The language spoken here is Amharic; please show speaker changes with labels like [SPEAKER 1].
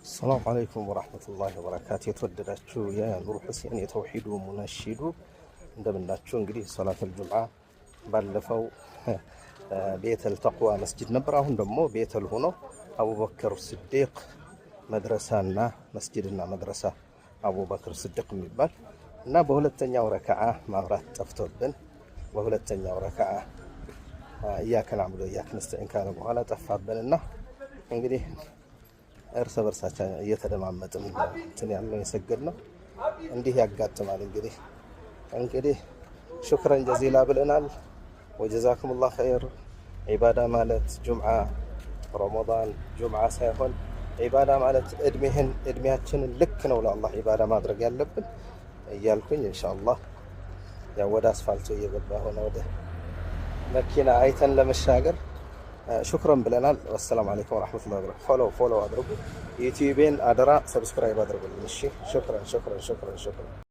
[SPEAKER 1] السلام عليكم ورحمة الله وبركاته. የተወደዳችሁ የኑር ሁሴን የተውሂዱ ሙነሺዱ እንደምናችሁ። እንግዲህ ሶላተል ጁምዓ ባለፈው ቤተል ተቅዋ መስጂድ ነበር። አሁን ደግሞ ቤተል ሆኖ አቡበከር ስዲቅ መድረሳና መስጂድና መድረሳ አቡበከር ስዲቅ የሚባል እና በሁለተኛው ረከዓ ማብራት ጠፍቶብን በሁለተኛው ረከዓ ኢያከ ነዕቡዱ ወኢያከ ነስተዒን ካለ በኋላ ጠፋብንና እንግዲህ እርስ በርሳችን እየተደማመጥን እንትን ያለው የሰገድነው እንዲህ ያጋጥማል። እንግዲህ ሹክረን ጀዚላ ብለናል። ወጀዛኩሙላህ ኸይር። ዒባዳ ማለት ጁምዓ ረመዳን ጁምዓ ሳይሆን ዒባዳ ማለት እድሜያችንን ልክ ነው ለአላህ ዒባዳ ማድረግ ያለብን እያልኩኝ ኢንሻአላህ ያው ወደ አስፋልቱ እየገባ ሆነ ወደ መኪና አይተን ለመሻገር ሹክረን ብለናል። ወሰላም አለይኩም ወራህመቱላሂ ወበረካቱሁ። ፎሎ አድርጉ። ዩቲዩቤን አደራ ሰብስክራይብ አድርጉልኝ። እሺ ሹክረን።